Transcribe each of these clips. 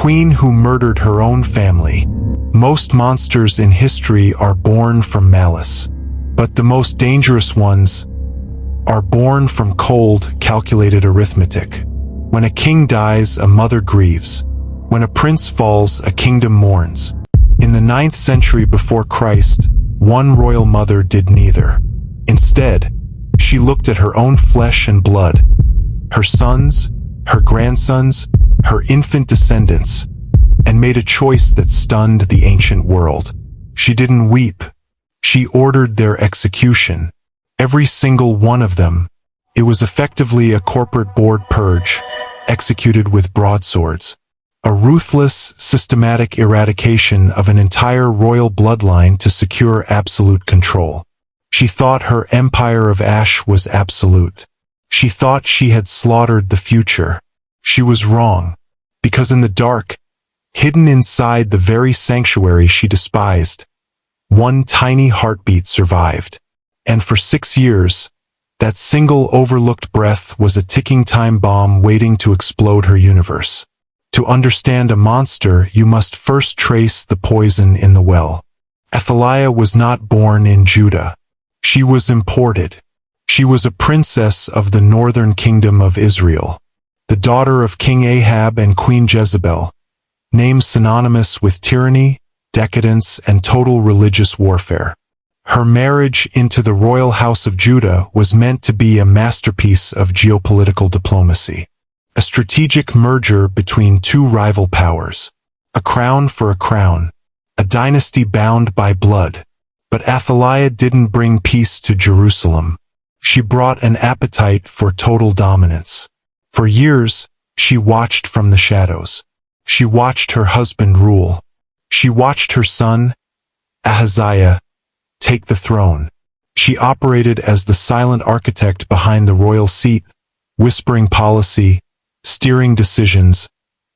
queen who murdered her own family. Most monsters in history are born from malice, but the most dangerous ones are born from cold, calculated arithmetic. When a king dies, a mother grieves. When a prince falls, a kingdom mourns. In the 9th century before Christ, one royal mother did neither. Instead, she looked at her own flesh and blood, her sons, her grandsons, her infant descendants, and made a choice that stunned the ancient world. She didn't weep. She ordered their execution. Every single one of them. It was effectively a corporate board purge, executed with broadswords. A ruthless, systematic eradication of an entire royal bloodline to secure absolute control. She thought her empire of ash was absolute. She thought she had slaughtered the future. She was wrong, because in the dark, hidden inside the very sanctuary she despised, one tiny heartbeat survived. And for 6 years, that single overlooked breath was a ticking time bomb waiting to explode her universe. To understand a monster, you must first trace the poison in the well. Athaliah was not born in Judah. She was imported. She was a princess of the northern kingdom of Israel, the daughter of King Ahab and Queen Jezebel, names synonymous with tyranny, decadence, and total religious warfare. Her marriage into the royal house of Judah was meant to be a masterpiece of geopolitical diplomacy, a strategic merger between two rival powers, a crown for a crown, a dynasty bound by blood. But Athaliah didn't bring peace to Jerusalem. She brought an appetite for total dominance. For years, she watched from the shadows. She watched her husband rule. She watched her son, Ahaziah, take the throne. She operated as the silent architect behind the royal seat, whispering policy, steering decisions,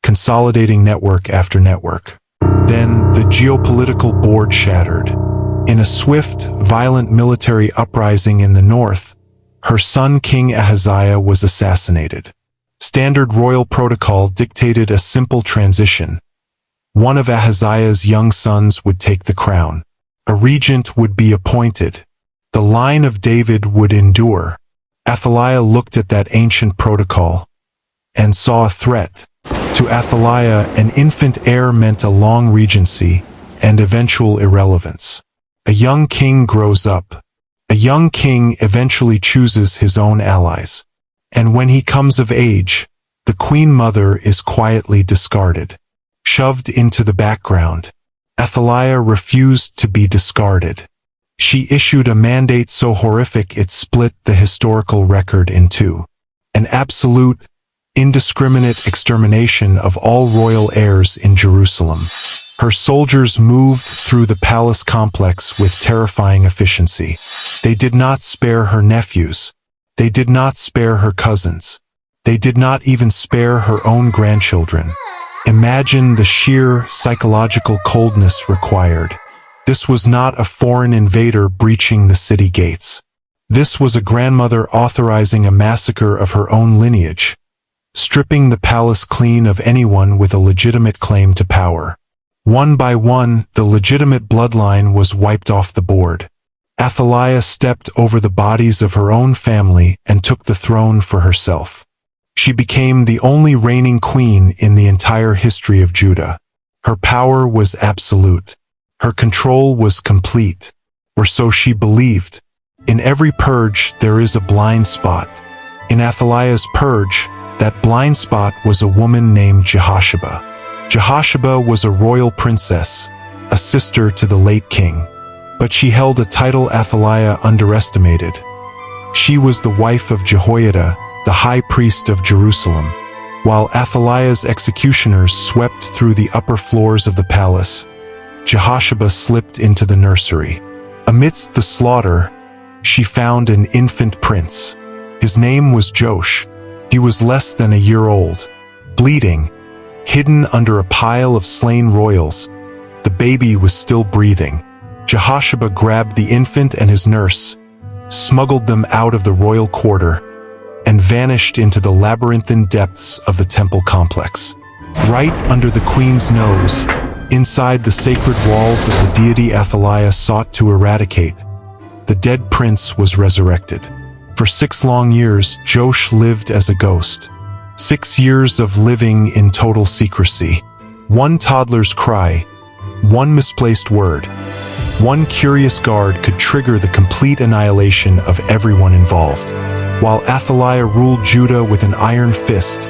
consolidating network after network. Then the geopolitical board shattered. In a swift, violent military uprising in the north, her son King Ahaziah was assassinated. Standard royal protocol dictated a simple transition. One of Ahaziah's young sons would take the crown. A regent would be appointed. The line of David would endure. Athaliah looked at that ancient protocol and saw a threat. To Athaliah, an infant heir meant a long regency and eventual irrelevance. A young king grows up. A young king eventually chooses his own allies. And when he comes of age, the queen mother is quietly discarded, shoved into the background. Athaliah refused to be discarded. She issued a mandate so horrific it split the historical record in two. An absolute, indiscriminate extermination of all royal heirs in Jerusalem. Her soldiers moved through the palace complex with terrifying efficiency. They did not spare her nephews. They did not spare her cousins. They did not even spare her own grandchildren. Imagine the sheer psychological coldness required. This was not a foreign invader breaching the city gates. This was a grandmother authorizing a massacre of her own lineage, stripping the palace clean of anyone with a legitimate claim to power. One by one, the legitimate bloodline was wiped off the board. Athaliah stepped over the bodies of her own family and took the throne for herself. She became the only reigning queen in the entire history of Judah. Her power was absolute. Her control was complete, or so she believed. In every purge, there is a blind spot. In Athaliah's purge, that blind spot was a woman named Jehosheba. Jehosheba was a royal princess, a sister to the late king. But she held a title Athaliah underestimated. She was the wife of Jehoiada, the high priest of Jerusalem. While Athaliah's executioners swept through the upper floors of the palace, Jehosheba slipped into the nursery. Amidst the slaughter, she found an infant prince. His name was Josh. He was less than a year old. Bleeding, hidden under a pile of slain royals, the baby was still breathing. Jehosheba grabbed the infant and his nurse, smuggled them out of the royal quarter, and vanished into the labyrinthine depths of the temple complex. Right under the queen's nose, inside the sacred walls of the deity Athaliah sought to eradicate, the dead prince was resurrected. For 6 long years, Josh lived as a ghost. 6 years of living in total secrecy. One toddler's cry, one misplaced word, one curious guard could trigger the complete annihilation of everyone involved. While Athaliah ruled Judah with an iron fist,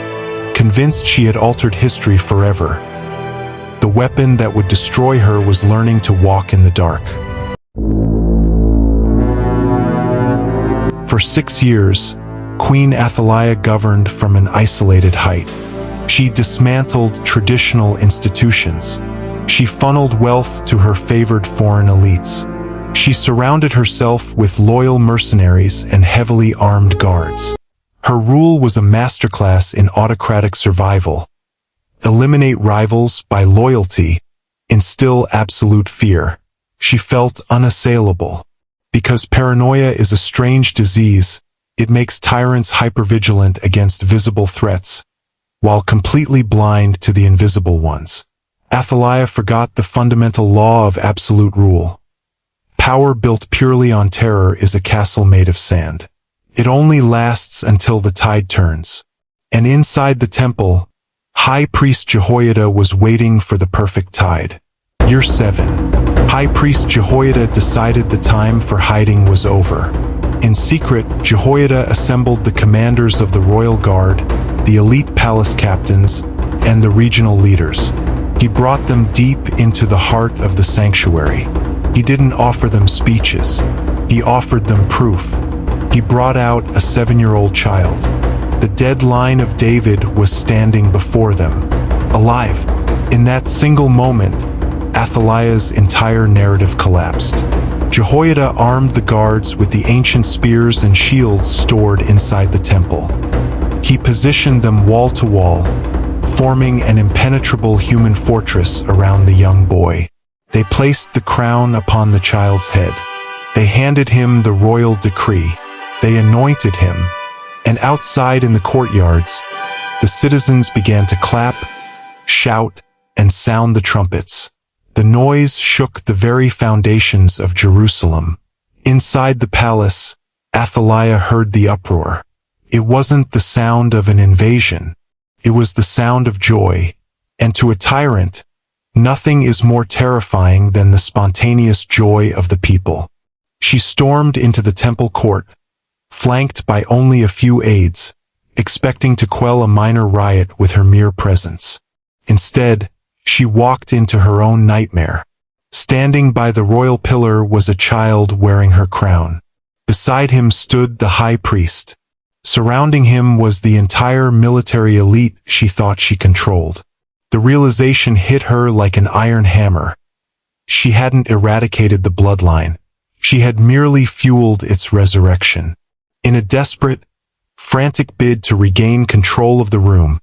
convinced she had altered history forever, the weapon that would destroy her was learning to walk in the dark. For 6 years, Queen Athaliah governed from an isolated height. She dismantled traditional institutions. She funneled wealth to her favored foreign elites. She surrounded herself with loyal mercenaries and heavily armed guards. Her rule was a masterclass in autocratic survival. Eliminate rivals by loyalty, instill absolute fear. She felt unassailable. Because paranoia is a strange disease, it makes tyrants hypervigilant against visible threats, while completely blind to the invisible ones. Athaliah forgot the fundamental law of absolute rule. Power built purely on terror is a castle made of sand. It only lasts until the tide turns. And inside the temple, High Priest Jehoiada was waiting for the perfect tide. Year 7. High Priest Jehoiada decided the time for hiding was over. In secret, Jehoiada assembled the commanders of the royal guard, the elite palace captains, and the regional leaders. He brought them deep into the heart of the sanctuary. He didn't offer them speeches. He offered them proof. He brought out a 7-year-old child. The dead line of David was standing before them, alive. In that single moment, Athaliah's entire narrative collapsed. Jehoiada armed the guards with the ancient spears and shields stored inside the temple. He positioned them wall to wall, forming an impenetrable human fortress around the young boy. They placed the crown upon the child's head. They handed him the royal decree. They anointed him. And outside in the courtyards, the citizens began to clap, shout, and sound the trumpets. The noise shook the very foundations of Jerusalem. Inside the palace, Athaliah heard the uproar. It wasn't the sound of an invasion. It was the sound of joy. And to a tyrant, nothing is more terrifying than the spontaneous joy of the people. She stormed into the temple court, flanked by only a few aides, expecting to quell a minor riot with her mere presence. Instead, she walked into her own nightmare. Standing by the royal pillar was a child wearing her crown. Beside him stood the high priest. Surrounding him was the entire military elite she thought she controlled. The realization hit her like an iron hammer. She hadn't eradicated the bloodline. She had merely fueled its resurrection. In a desperate, frantic bid to regain control of the room,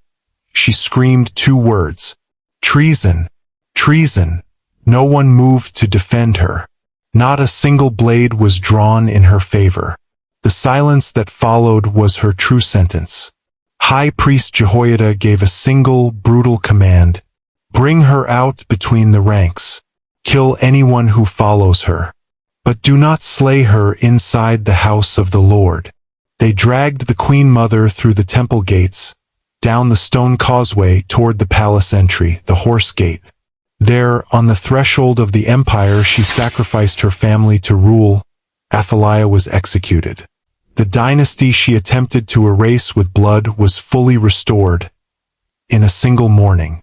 she screamed 2 words. Treason! Treason! No one moved to defend her. Not a single blade was drawn in her favor. The silence that followed was her true sentence. High Priest Jehoiada gave a single, brutal command. Bring her out between the ranks. Kill anyone who follows her. But do not slay her inside the house of the Lord. They dragged the Queen Mother through the temple gates, down the stone causeway toward the palace entry, the horse gate. There, on the threshold of the empire she sacrificed her family to rule, Athaliah was executed. The dynasty she attempted to erase with blood was fully restored in a single morning.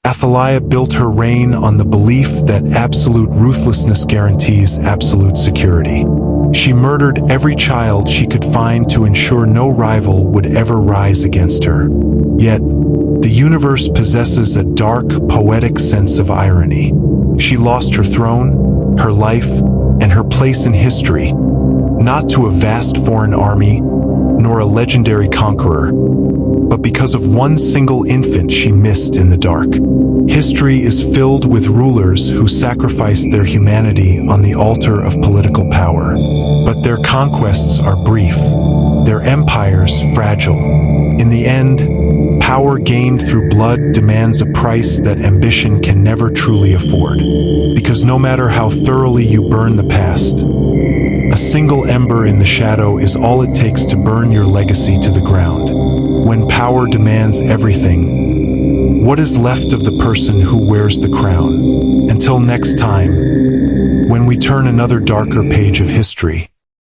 Athaliah built her reign on the belief that absolute ruthlessness guarantees absolute security. She murdered every child she could find to ensure no rival would ever rise against her. Yet, the universe possesses a dark, poetic sense of irony. She lost her throne, her life, and her place in history, not to a vast foreign army, nor a legendary conqueror, but because of one single infant she missed in the dark. History is filled with rulers who sacrificed their humanity on the altar of political power. But their conquests are brief, their empires fragile. In the end, power gained through blood demands a price that ambition can never truly afford. Because no matter how thoroughly you burn the past, a single ember in the shadow is all it takes to burn your legacy to the ground. When power demands everything, what is left of the person who wears the crown? Until next time, when we turn another darker page of history.